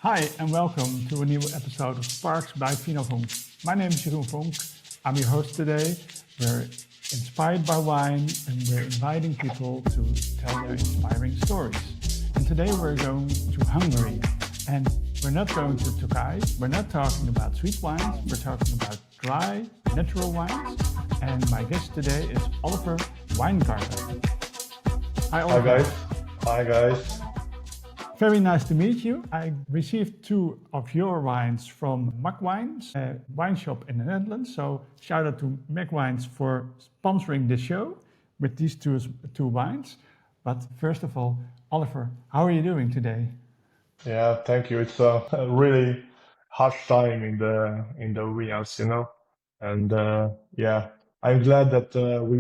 Hi, and welcome to a new episode of Sparks by Vinavonk. My name is Juhfark. I'm your host today. We're inspired by wine, and we're inviting people to tell their inspiring stories. And today we're going to Hungary. And we're not going to Turkey. We're not talking about sweet wines. We're talking about dry, natural wines. And my guest today is Oliver Weingartner. Hi, Hi Oliver. guys. Hi guys. Very nice to meet you. I received two of your wines from Mac Wines, a wine shop in the Netherlands. So shout out to Mac Wines for sponsoring this show with these two wines. But first of all, Oliver, how are you doing today? Yeah, thank you. It's a really harsh time in the vineyards, and yeah, I'm glad that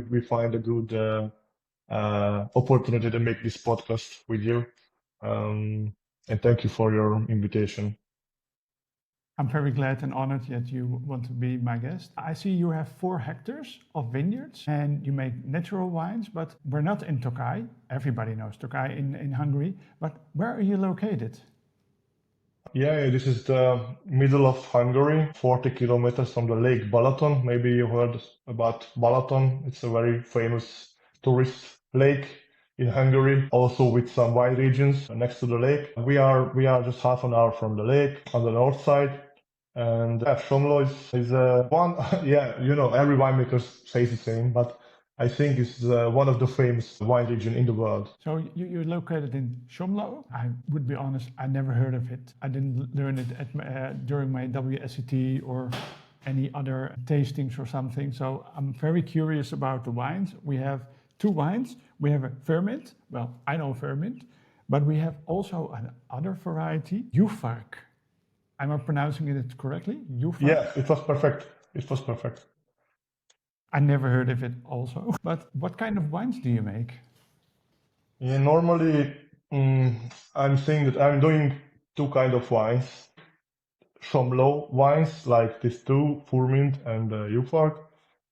we find a good opportunity to make this podcast with you. And thank you for your invitation. I'm very glad and honored that you want to be my guest. I see you have 4 hectares of vineyards and you make natural wines, but we're not in Tokai. Everybody knows Tokai in Hungary, but where are you located? Yeah, this is the middle of Hungary, 40 kilometers from the Lake Balaton. Maybe you heard about Balaton. It's a very famous tourist lake in Hungary, also with some wine regions next to the lake. We are just half an hour from the lake on the north side. And yeah, Somló is one, yeah, every winemaker says the same, but I think it's one of the famous wine region in the world. So you're located in Somló. I would be honest, I never heard of it. I didn't learn it during my WSET or any other tastings or something. So I'm very curious about the wines. We have 2 wines. We have a Furmint. Well, I know Furmint, but we have also another variety, Juhfark. Am I pronouncing it correctly? Juhfark? Yeah, it was perfect. It was perfect. I never heard of it also. But what kind of wines do you make? Yeah, normally, I'm saying that I'm doing two kind of wines. Somló wines, like these two, Furmint and Juhfark,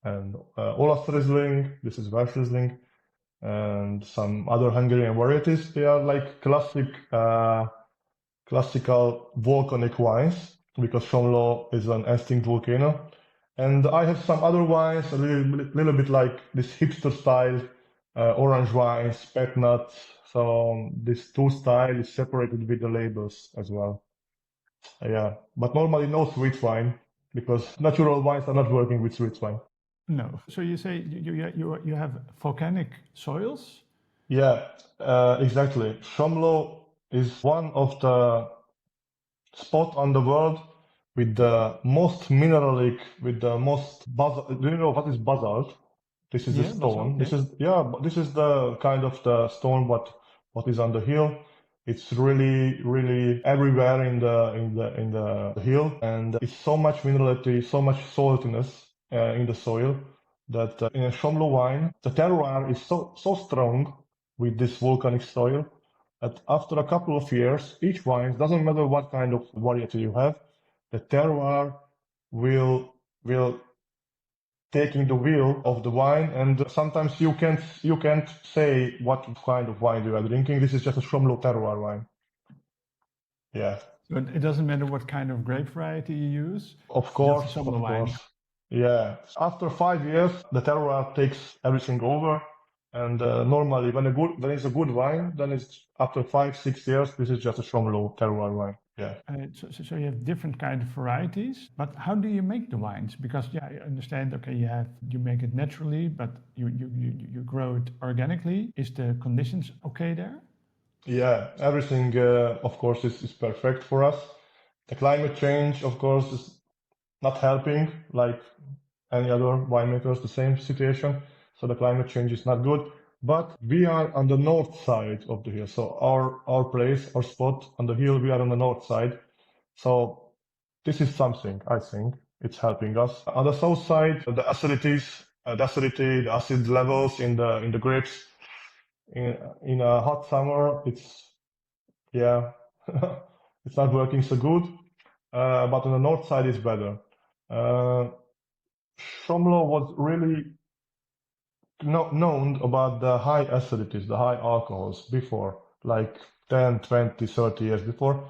and Olaf Riesling, this is Welsh Riesling, and some other Hungarian varieties. They are like classical volcanic wines, because Somló is an extinct volcano. And I have some other wines, a little bit like this hipster style, orange wines, pet nuts. So this two style is separated with the labels as well. Yeah, but normally no sweet wine, because natural wines are not working with sweet wine. No. So you say you have volcanic soils? Yeah, exactly. Somló is one of the spot on the world with the most mineralic, with the most basalt. Do you know what is basalt? This is a Yeah, stone. basalt, yeah. This is the kind of the stone what is on the hill. It's really, really everywhere in the hill, and it's so much minerality, so much saltiness in the soil that in a Somló wine, the terroir is so strong with this volcanic soil that after a couple of years, each wine, doesn't matter what kind of variety you have, the terroir will taking the wheel of the wine, and sometimes you can't say what kind of wine you are drinking. This is just a Somló terroir wine. Yeah, So it doesn't matter what kind of grape variety you use, of just a course, summer of wine. course. Yeah, after 5 years, the terroir takes everything over. And normally, when it's a good wine, then it's after 5 6 years. This is just a Somló terroir wine. Yeah. So you have different kind of varieties, but how do you make the wines? Because yeah, I understand. Okay, you make it naturally, but you grow it organically. Is the conditions okay there? Yeah, everything, of course, is perfect for us. The climate change, of course, is not helping, like any other winemakers, the same situation. So the climate change is not good. But we are on the north side of the hill. So our place, our spot on the hill, we are on the north side. So this is something, I think, it's helping us. On the south side, the acid levels in the grapes in a hot summer, yeah, it's not working so good. But on the north side, it's better. Uh, Somló was really known about the high acidities, the high alcohols before, like 10, 20, 30 years before.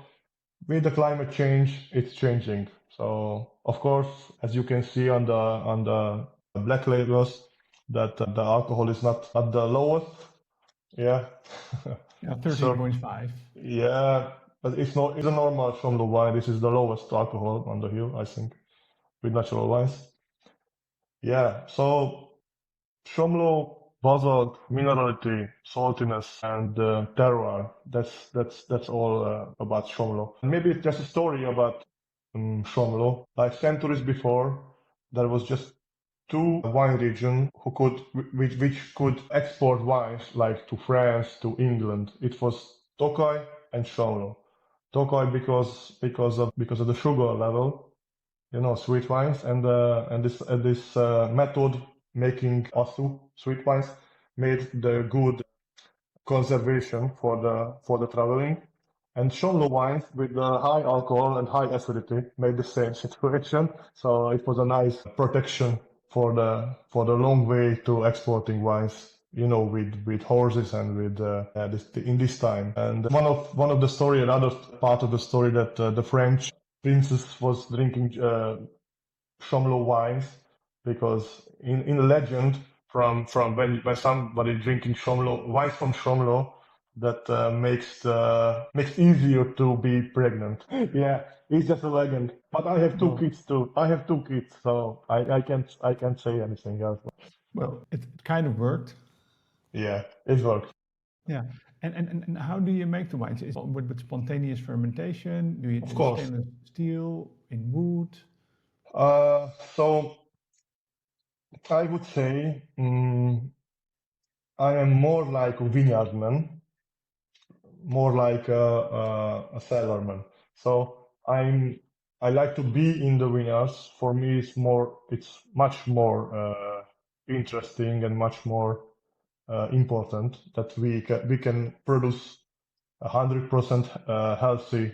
with the climate change, it's changing. So of course, as you can see on the black labels, that the alcohol is not at the lowest. Yeah. Yeah, So 13.5. yeah, but it's not. It's a normal Somló wine. This is the lowest alcohol on the hill, I think, with natural wines. Yeah. So Somló, basalt, minerality, saltiness, and terroir. That's all about Somló. Maybe just a story about Somló. Like centuries before, there was just two wine regions which could export wines like to France, to England. It was Tokaj and Somló. Tokaj because of the sugar level, sweet wines, and this method making asu sweet wines made the good conservation for the traveling. And Somló wines with the high alcohol and high acidity made the same situation. So it was a nice protection for the long way to exporting wines. With horses and with in this time. And one of the story, another part of the story that the French princess was drinking Somló wines because in a legend from when somebody drinking Somló wines from Somló that makes easier to be pregnant. Yeah, it's just a legend. But I have two Well, kids too. I have two kids, so I can't say anything else. well, it kind of worked. Yeah, it works. Yeah. And how do you make the wines? Is it with spontaneous fermentation? Do you Of in course. stainless steel, in wood? So I would say I am more like a vineyardman, more like a cellarman. So I like to be in the vineyards. For me, it's much more interesting and much more important that we can produce 100% healthy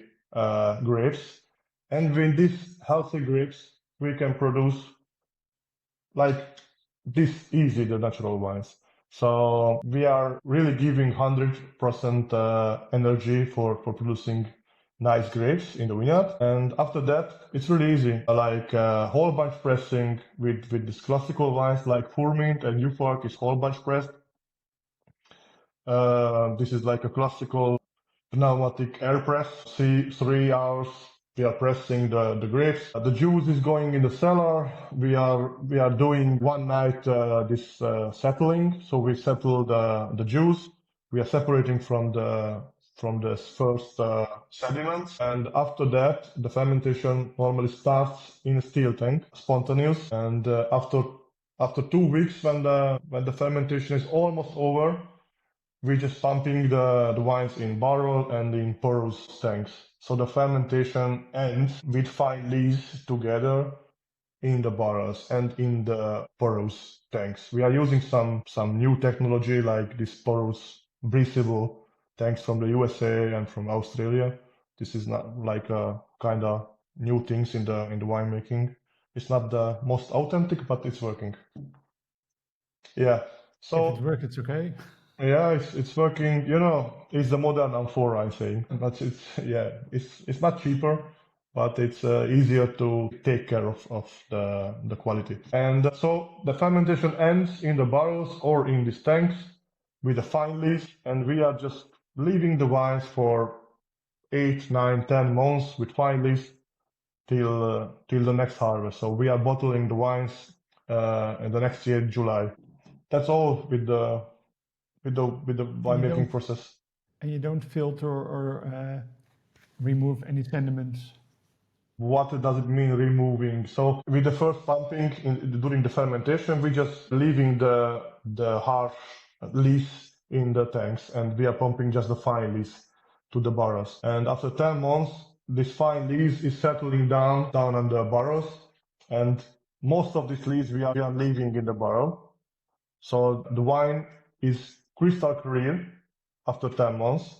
grapes, and with these healthy grapes, we can produce like this easy the natural wines. So we are really giving 100% energy for producing nice grapes in the vineyard. And after that, it's really easy, like whole bunch pressing with this classical wines like Furmint and Juhfark is whole bunch pressed. This is like a classical pneumatic air press. See, 3 hours we are pressing the grapes. The juice is going in the cellar. We are doing one night this settling. So we settle the juice. We are separating from the first sediments, and after that the fermentation normally starts in a steel tank, spontaneous. And after 2 weeks, when the fermentation is almost over, we're just pumping the wines in barrel and in porous tanks. So the fermentation ends with fine lees together in the barrels and in the porous tanks. We are using some new technology like this porous breathable tanks from the USA and from Australia. This is not like a kind of new things in the winemaking. It's not the most authentic, but it's working. Yeah. If it So works, it's okay. yeah, it's working. It's the modern amphora, I'm saying. But it's not cheaper, but it's easier to take care of the quality. And so the fermentation ends in the barrels or in these tanks with a fine lees, and we are just leaving the wines for 8, 9, 10 months with fine lees till the next harvest. So we are bottling the wines in the next year, July. That's all with the And you winemaking don't process. and you don't filter or remove any sediments. What does it mean removing? So with the first pumping during the fermentation, we just leaving the harsh lees in the tanks, and we are pumping just the fine lees to the barrels. And after 10 months, this fine lees is settling down on the barrels, and most of these lees we are leaving in the barrel. So the wine is crystal clear after 10 months,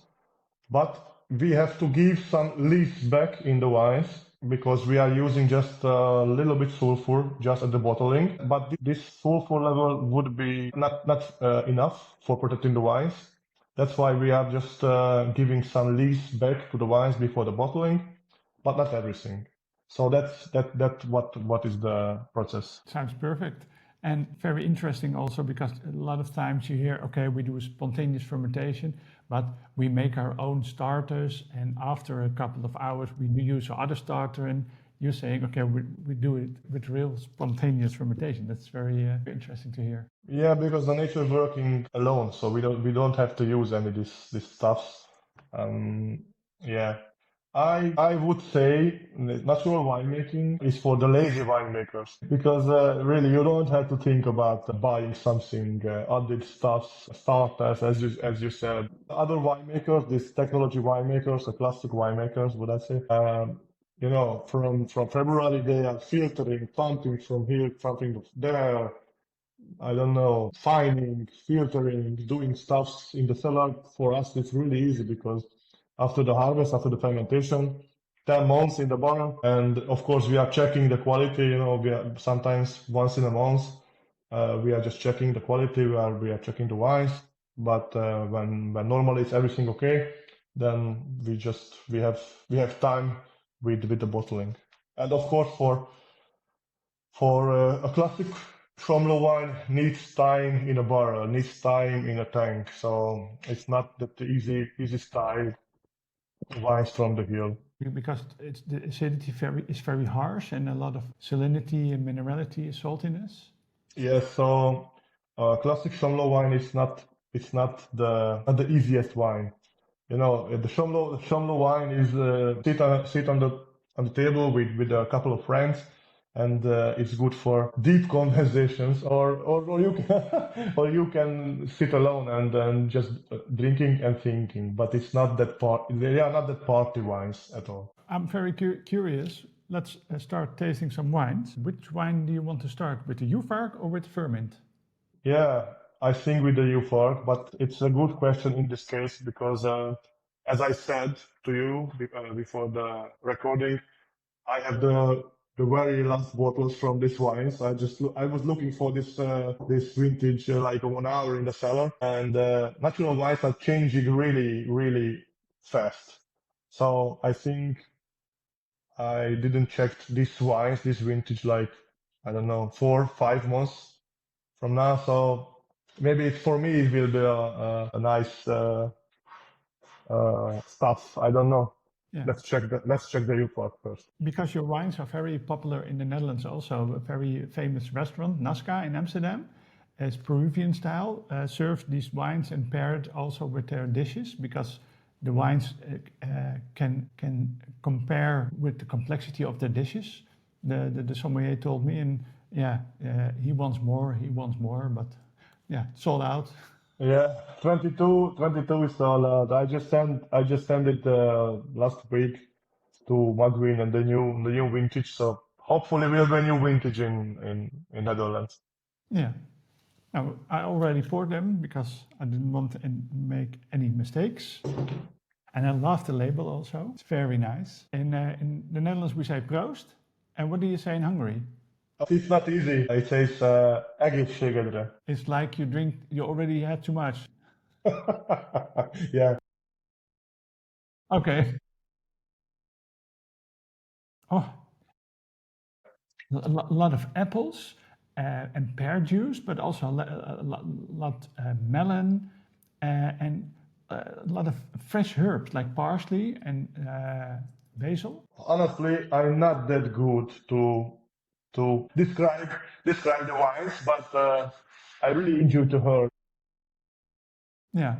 but we have to give some lees back in the wines because we are using just a little bit sulfur just at the bottling. But this sulfur level would be not enough for protecting the wines. That's why we are just giving some lees back to the wines before the bottling. but not everything. So that's what is the process. Sounds perfect. And very interesting also because a lot of times you hear, okay, we do a spontaneous fermentation, but we make our own starters, and after a couple of hours we use other starter, and you're saying, okay, we do it with real spontaneous fermentation. That's very interesting to hear. Yeah, because the nature is working alone, so we don't have to use any this stuffs. Yeah. I would say natural winemaking is for the lazy winemakers because really you don't have to think about buying something, added stuffs, starters, as you said. Other winemakers, these technology winemakers, the classic winemakers, would I say? From February they are filtering, pumping from here, pumping there. I don't know, fining, filtering, doing stuffs in the cellar. For us, it's really easy because after the harvest, after the fermentation, 10 months in the barrel. And of course, we are checking the quality. We are sometimes once in a month, we are just checking the quality. We are checking the wines. But when normally it's everything okay, then we have time with the bottling. And of course, for a classic Somló wine needs time in a barrel, needs time in a tank. So it's not that easy style wines from the hill. Because the acidity is very harsh, and a lot of salinity and minerality, saltiness. Yes, so classic Somló wine is not the easiest wine. The Somló wine is sit on the table with a couple of friends, and it's good for deep conversations, or you can or you can sit alone and just drinking and thinking. But it's not that they are not that party wines at all. I'm very curious. Let's start tasting some wines. Which wine do you want to start with, the Juhfark or with Furmint? Yeah, I think with the Juhfark, but it's a good question in this case because, as I said to you before the recording, I have the very last bottles from this wines. I was looking for this vintage like 1 hour in the cellar, and natural wines are changing really really fast. So I think I didn't check this vintage, like I don't know, 4 5 months from now. So maybe for me it will be a nice stuff. I don't know. Yeah. Let's check the Juhfark first. Because your wines are very popular in the Netherlands also. A very famous restaurant, Nazca in Amsterdam, is Peruvian style, serves these wines and pair it also with their dishes because the wines can compare with the complexity of the dishes. The sommelier told me, and he wants more, but yeah, sold out. Yeah, 22 is all out. I just sent it last week to Magwin and the new vintage. So hopefully we'll have a new vintage in Netherlands. Yeah. Now, I already poured them because I didn't want to make any mistakes. And I love the label also. It's very nice. In the Netherlands, we say proost. And what do you say in Hungary? It's not easy. It says egészségedre. It's like you already had too much. Yeah. Okay. Oh, a lot of apples and pear juice, but also a lot melon and a lot of fresh herbs like parsley and basil. Honestly, I'm not that good to describe the wines, but I really enjoy to her. Yeah.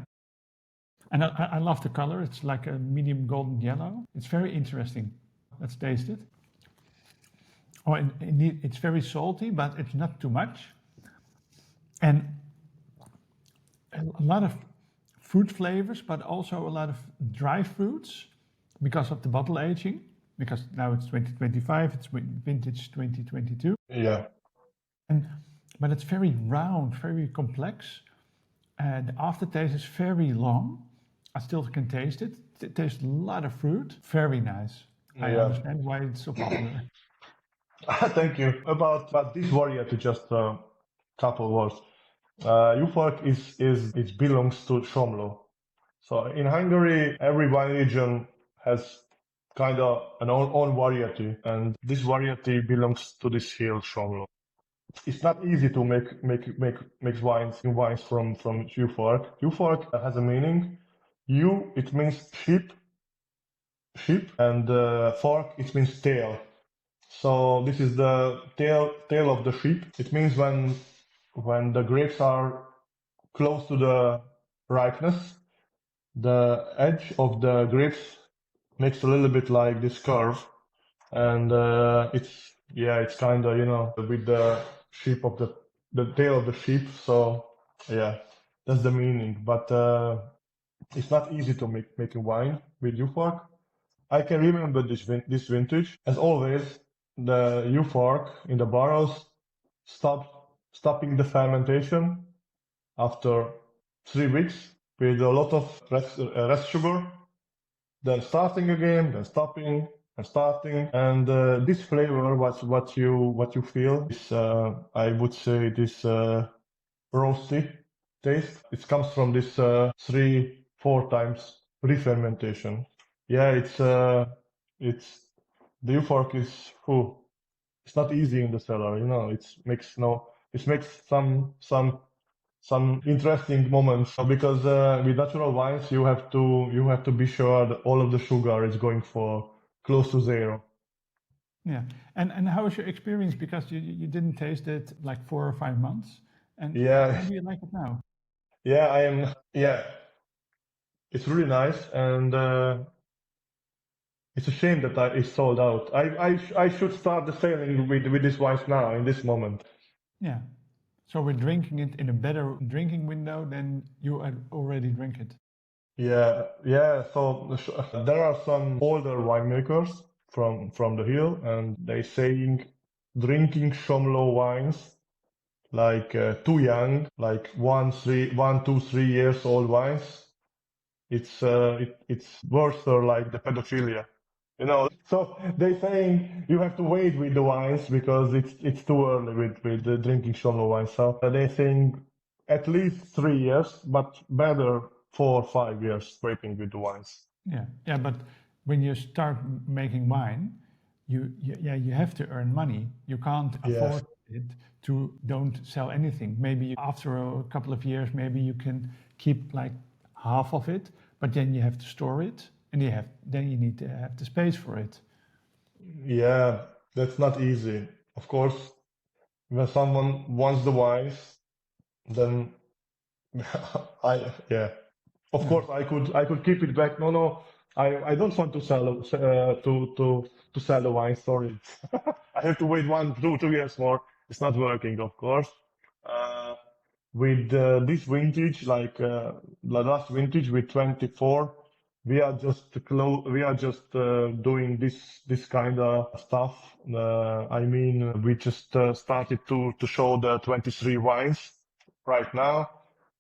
And I love the color. It's like a medium golden yellow. It's very interesting. Let's taste it. Oh, indeed, it's very salty, but it's not too much. And a lot of fruit flavors, but also a lot of dry fruits because of the bottle aging. Because now it's 2025, it's vintage 2022. Yeah. But it's very round, very complex. And the aftertaste is very long. I still can taste it. It tastes a lot of fruit. Very nice. I understand why it's so popular. Thank you. About this variety, just a couple words. Juhfark it belongs to Somló. So in Hungary, every wine region has kind of an own variety, and this variety belongs to this hill, Somló. It's not easy to make wines from Juhfark. Juhfark has a meaning. Ju, it means sheep, and fark, it means tail. So this is the tail of the sheep. It means when the grapes are close to the ripeness, the edge of the grapes makes a little bit like this curve, and it's kind of with the sheep of the tail of the sheep. So yeah, that's the meaning. But it's not easy to making wine with Juhfark. I can remember this vintage. As always, the Juhfark in the barrels stopping the fermentation after 3 weeks with a lot of rest sugar, then starting again, then stopping and starting. And this flavor, what you feel is, I would say, this roasty taste. It comes from this 3-4 times re-fermentation. Yeah, it's the Juhfark is it's not easy in the cellar. It makes some interesting moments because with natural wines you have to be sure that all of the sugar is going for close to zero. Yeah. And how was your experience? Because you didn't taste it like 4 or 5 months. And Yeah, how do you like it now? yeah, it's really nice, and it's a shame that it's sold out. I should start the sailing with this wines now in this moment. Yeah. So we're drinking it in a better drinking window than you had already drink it. Yeah. So there are some older winemakers from the hill, and they saying drinking Somló wines like too young, like 1, 2, 3 years old wines. It's worse for like the pedophilia. So they saying you have to wait with the wines because it's too early with the drinking Somló wine. So they saying at least 3 years, but better 4 or 5 years waiting with the wines. Yeah. Yeah. But when you start making wine, you have to earn money. You can't Yes. afford it to don't sell anything. Maybe after a couple of years, maybe you can keep like half of it, but then you have to store it, and then you need to have the space for it. Yeah, that's not easy. Of course, when someone wants the wines, then yeah. Of Yeah. course, I could keep it back. No, I don't want to sell to sell the wine. Sorry, I have to wait 1, 2 years more. It's not working, of course. Uh, with this vintage, like the last vintage with 24, we are just doing this kind of stuff. I mean, we just started to show the 23 wines right now.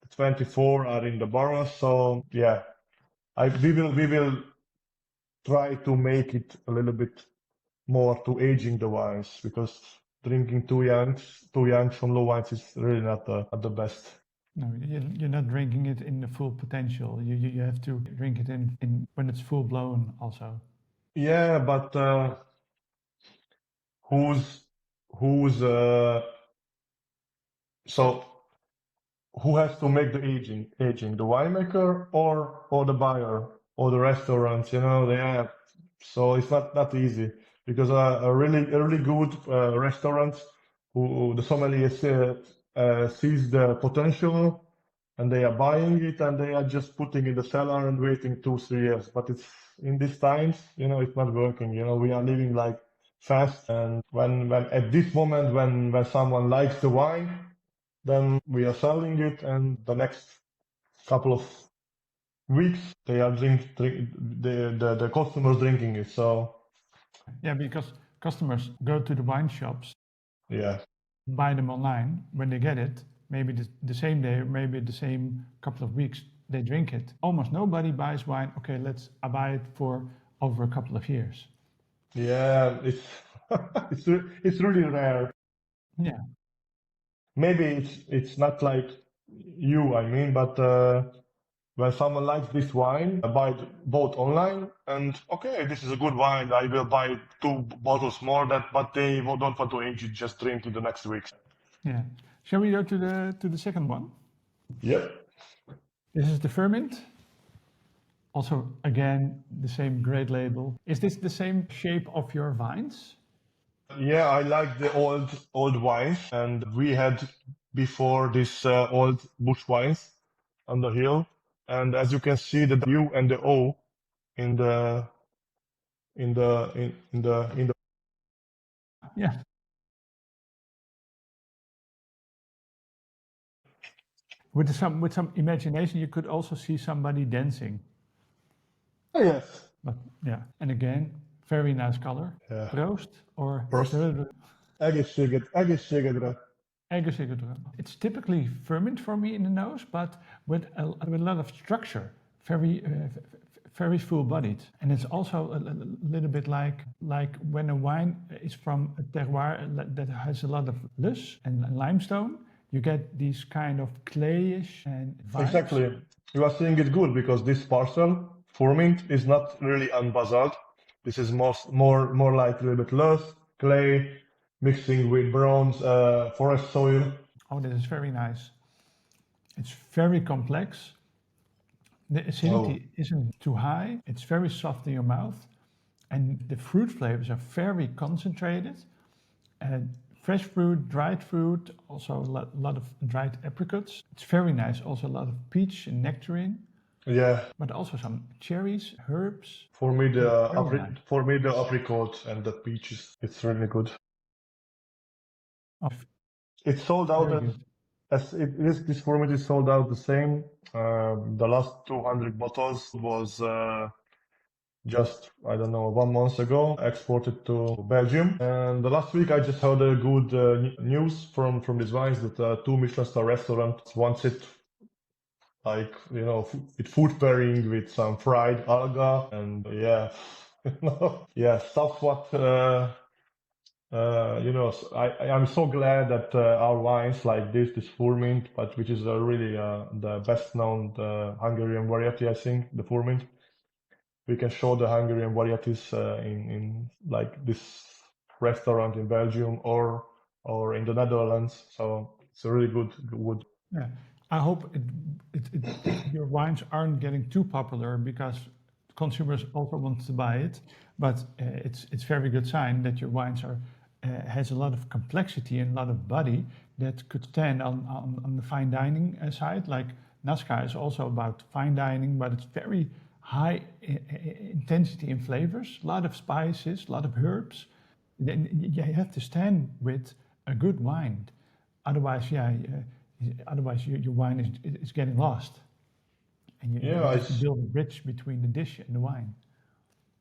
The 24 are in the barrel, so yeah, we will try to make it a little bit more to aging the wines because drinking too young from low wines is really not the best. No, you're not drinking it in the full potential. You have to drink it in when it's full blown also. Yeah, but who's who's so who has to make the aging, the winemaker or the buyer or the restaurants? They have. So it's not easy because a really good restaurants who the sommelier sees the potential and they are buying it and they are just putting in the cellar and waiting 2, 3 years. But it's in these times, it's not working. We are living like fast, and when at this moment when someone likes the wine, then we are selling it, and the next couple of weeks they are the customers drinking it. So Yeah, because customers go to the wine shops, yeah, buy them online. When they get it, maybe the same day, maybe the same couple of weeks, they drink it. Almost nobody buys wine. Okay, I buy it for over a couple of years. yeah, it's it's really rare. Yeah, Maybe it's not like you, I mean, but when someone likes this wine, I buy it both online and okay, this is a good wine. I will buy 2 bottles more that, but they don't want to age it, just drink it the next week. Yeah. Shall we go to the second one? Yep. This is the Furmint. Also, again, the same great label. Is this the same shape of your vines? Yeah, I like the old wines, and we had before this old bush wines on the hill. And as you can see, the U and the O in the in the Yeah. With some imagination, you could also see somebody dancing. oh, yes. But yeah, and again, very nice color. Yeah. Proost or Proost. Egészségedre. Egészségedre. It's typically ferment for me in the nose, but with a lot of structure, very full-bodied, and it's also a little bit like when a wine is from a terroir that has a lot of lus and limestone. You get these kind of clayish and vibes. Exactly. You are saying it good because this parcel, Furmint, is not really on basalt. This is more like a little bit loess, clay, mixing with bronze, forest soil. Oh, this is very nice. It's very complex. The acidity isn't too high. It's very soft in your mouth. And the fruit flavors are very concentrated. Fresh fruit, dried fruit, also a lot of dried apricots. It's very nice. Also a lot of peach and nectarine. Yeah. But also some cherries, herbs. For me, the nice. apricot and the peaches, it's really good. Oh, it's sold out as it is. This Furmint is sold out the same. The last 200 bottles was just, I don't know, 1 month ago, exported to Belgium. And the last week I just heard a good news from these wines that 2 Michelin star restaurants wants it, like, you know, with food pairing with some fried alga and yeah, yeah, stuff what, you know, I'm so glad that our wines like this Furmint, but which is really the best known Hungarian variety, I think, the Furmint. We can show the Hungarian varieties in like this restaurant in Belgium or in the Netherlands. So it's a really good wood. Yeah, I hope your wines aren't getting too popular because consumers also want to buy it. But it's very good sign that your wines are has a lot of complexity and a lot of body that could stand on the fine dining side. Like Nazca is also about fine dining, but it's very high intensity in flavors, a lot of spices, a lot of herbs. Then you have to stand with a good wine, otherwise, otherwise your wine is getting lost, and you have to build a bridge between the dish and the wine.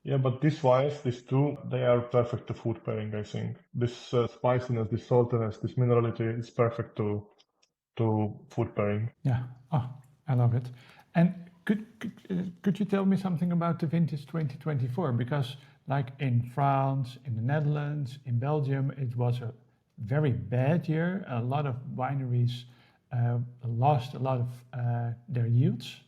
Yeah, but these wines, these two, they are perfect to food pairing. I think this spiciness, this saltiness, this minerality is perfect to food pairing. Yeah, oh, I love it. And could you tell me something about the vintage 2024? Because like in France, in the Netherlands, in Belgium, it was a very bad year. A lot of wineries lost a lot of their yields.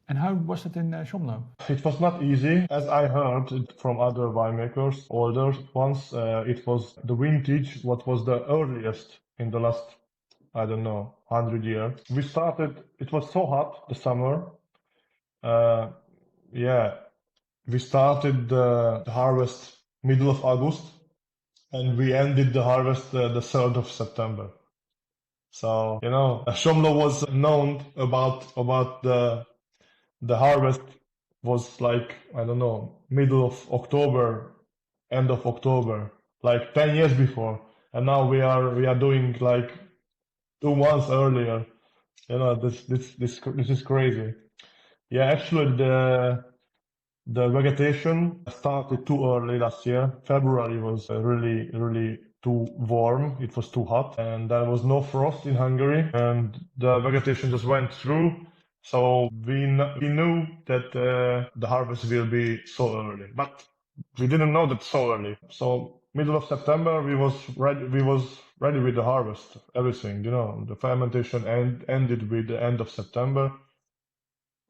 And how was it in Somló? It was not easy. As I heard it from other winemakers, older ones, it was the vintage what was the earliest in the last, I don't know, 100 years. We started, it was so hot the summer. Yeah, we started the harvest middle of August and we ended the harvest the 3rd of September. So, you know, Somló was known about the harvest was like, I don't know, middle of October, end of October, like 10 years before. And now we are doing like 2 months earlier. You know, this is crazy. Yeah, actually the vegetation started too early last year. February was really too warm. It was too hot and there was no frost in Hungary and the vegetation just went through. So we knew that the harvest will be so early, but we didn't know that so early. So middle of September, we was ready with the harvest, everything, you know, the fermentation ended with the end of September.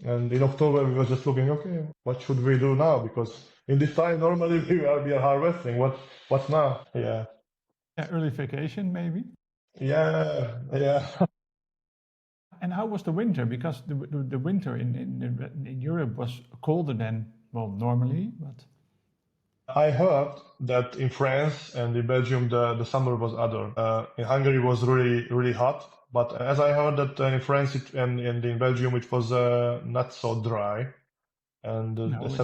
And in October, we were just looking, okay, what should we do now? Because in this time, normally we are harvesting. What's now? Yeah, Yeah, early vacation maybe. yeah, yeah. And how was the winter? Because the winter in Europe was colder than, well, normally, but I heard that in France and in Belgium the summer was other. In Hungary it was really hot, but as I heard that in France and in Belgium it was not so dry. And no, it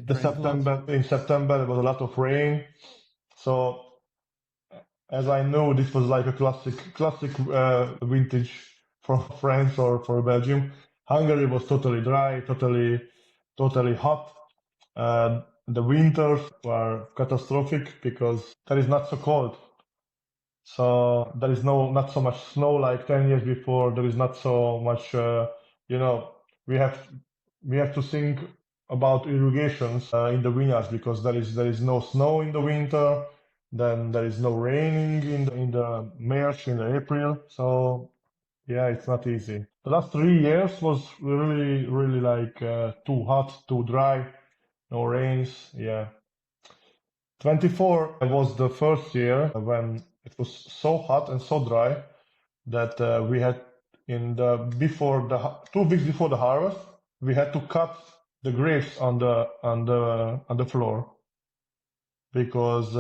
the rains a lot. September in September there was a lot of rain. So as I know, this was like a classic vintage for France or for Belgium. Hungary was totally dry, totally hot. The winters were catastrophic because there is not so cold. So there is not so much snow like 10 years before. There is not so much, you know, we have we have to think about irrigations in the vineyards because there is no snow in the winter. Then there is no raining in the March, in the April. So yeah, it's not easy. The last 3 years was really like too hot, too dry, no rains. Yeah. 24 was the first year when it was so hot and so dry that we had in the before the 2 weeks before the harvest we had to cut the grapes on the floor because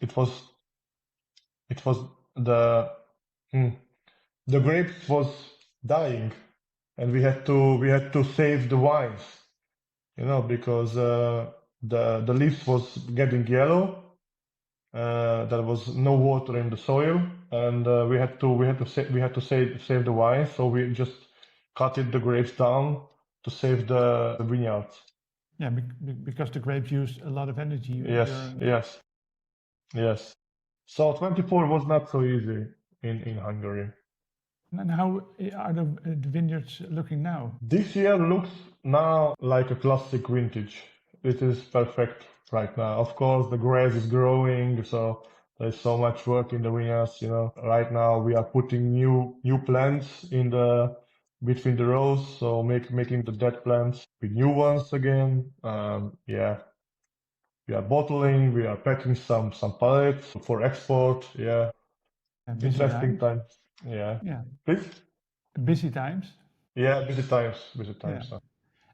it was the hmm, the grapes was dying and we had to save the wines, because the leaves was getting yellow. There was no water in the soil, and we had to save the wine. So we just cut the grapes down to save the vineyards. Yeah, because the grapes use a lot of energy Yes, during. yes, yes. So 24 was not so easy in Hungary. And how are the vineyards looking now? This year looks now like a classic vintage. It is perfect right now. Of course, the grass is growing, so there's so much work in the vineyards. Right now we are putting new plants in the between the rows, so making the dead plants with new ones again. Yeah, we are bottling, we are packing some pallets for export. Yeah, Busy interesting times. time. Yeah, Yeah, please. busy times. Yeah, busy times, busy Yeah. times.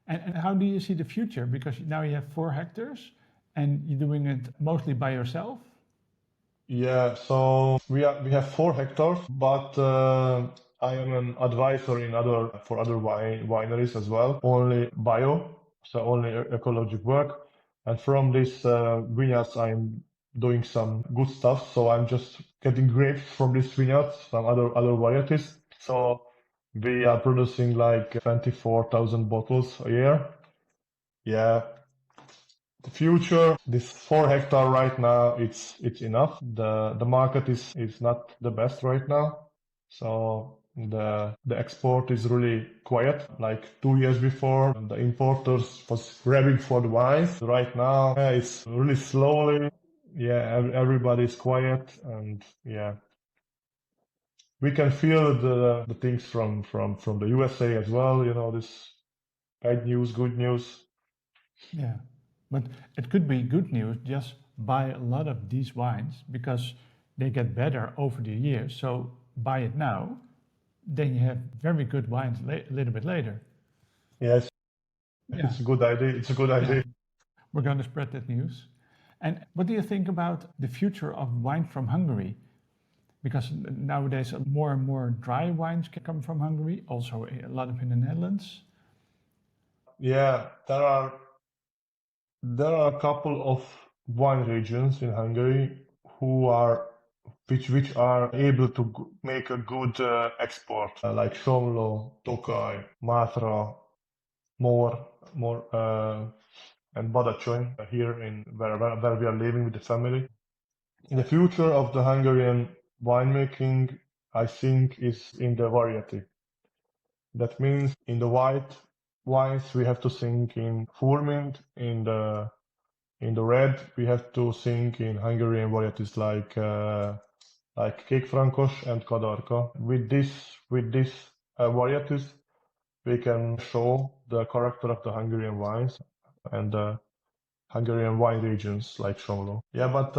And how do you see the future? Because now you have 4 hectares and you're doing it mostly by yourself. Yeah, so we have 4 hectares, but I am an advisor for other wineries as well. Only bio, so only ecological work. And from this vineyards, I'm doing some good stuff. So I'm just getting grapes from these vineyards, some other varieties. So we are producing like 24,000 bottles a year. Yeah, the future, this 4 hectare right now, it's enough. The market is not the best right now, so the export is really quiet. Like 2 years before, the importers was grabbing for the wines. Right now, it's really slowly. Yeah, everybody's quiet, and yeah, we can feel the things from the USA as well. This bad news, good news. Yeah. But it could be good news. Just buy a lot of these wines because they get better over the years. So buy it now, then you have very good wines a little bit later. Yes, Yeah. it's a good idea. It's a good Yeah. idea. We're going to spread that news. And what do you think about the future of wine from Hungary? Because nowadays more and more dry wines can come from Hungary, also a lot of in the Netherlands. Yeah, there are a couple of wine regions in Hungary who are which are able to make a good export, like Somló, Tokaj, Mátra, Mór, and Badacsony here in where we are living with the family. In the future of the Hungarian winemaking, I think is in the variety. That means in the white wines we have to think in Furmint, in the red we have to think in Hungarian varieties like Kékfrankos and Kadarka. With this varieties, we can show the character of the Hungarian wines and Hungarian wine regions like Somló. Yeah, but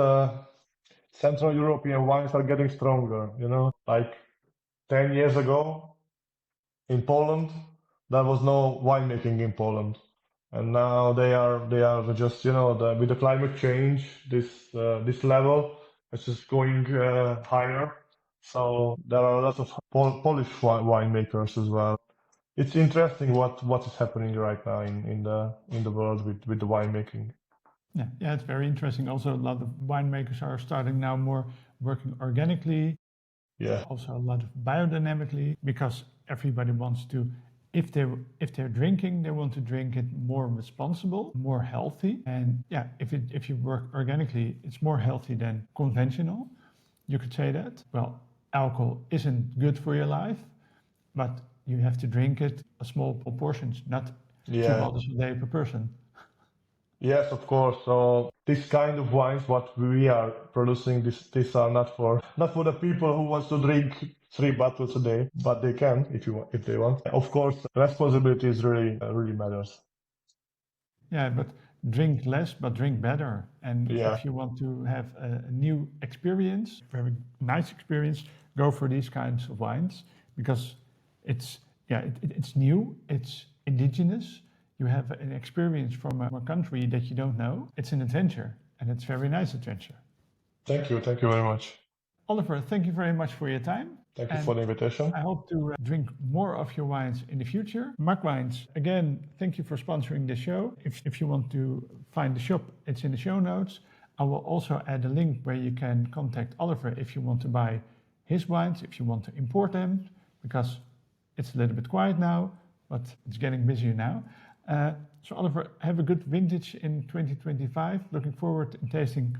Central European wines are getting stronger, like 10 years ago in Poland, there was no winemaking in Poland. And now they are just, with the climate change, this level is just going higher. So there are a lot of Polish winemakers as well. It's interesting what is happening right now in the world with the winemaking. Yeah, it's very interesting. Also, a lot of winemakers are starting now more working organically. Yeah. Also, a lot of biodynamically, because everybody wants to, if they're drinking, they want to drink it more responsible, more healthy. And yeah, if you work organically, it's more healthy than conventional. You could say that. Well, alcohol isn't good for your life, but you have to drink it a small portions, not 2 bottles a day per person. Yes, of course. So this kind of wines, what we are producing, these are not for the people who wants to drink 3 bottles a day, but they can if they want. Of course, responsibility is really matters. Yeah, but drink less, but drink better. And Yeah. if you want to have a new experience, very nice experience, go for these kinds of wines because it's new, it's indigenous. You have an experience from a country that you don't know. It's an adventure, and it's a very nice adventure. Thank you very much. Oliver, thank you very much for your time. Thank you for the invitation. I hope to drink more of your wines in the future. Mark Wines, again, thank you for sponsoring the show. If you want to find the shop, it's in the show notes. I will also add a link where you can contact Oliver if you want to buy his wines, if you want to import them, because it's a little bit quiet now, but it's getting busier now. So Oliver, have a good vintage in 2025. Looking forward to tasting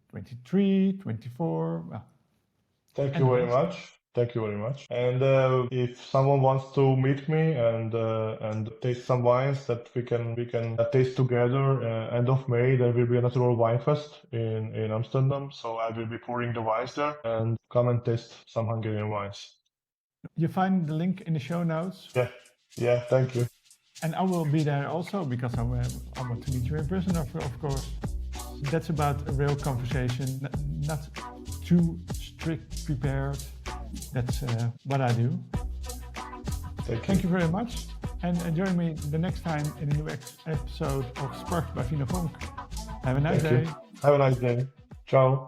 23, 24. Well, Thank you very much. Thank you very much. And if someone wants to meet me and taste some wines that we can taste together, end of May there will be a natural wine fest in Amsterdam. So I will be pouring the wines there and come and taste some Hungarian wines. You find the link in the show notes. Yeah. Thank you. And I will be there also because I want to meet you in person, of course. That's about a real conversation, not too strict prepared. That's what I do. Thank you very much. And join me the next time in a new episode of Sparks by Vino Vonk. Have a nice day. Have a nice day. Ciao.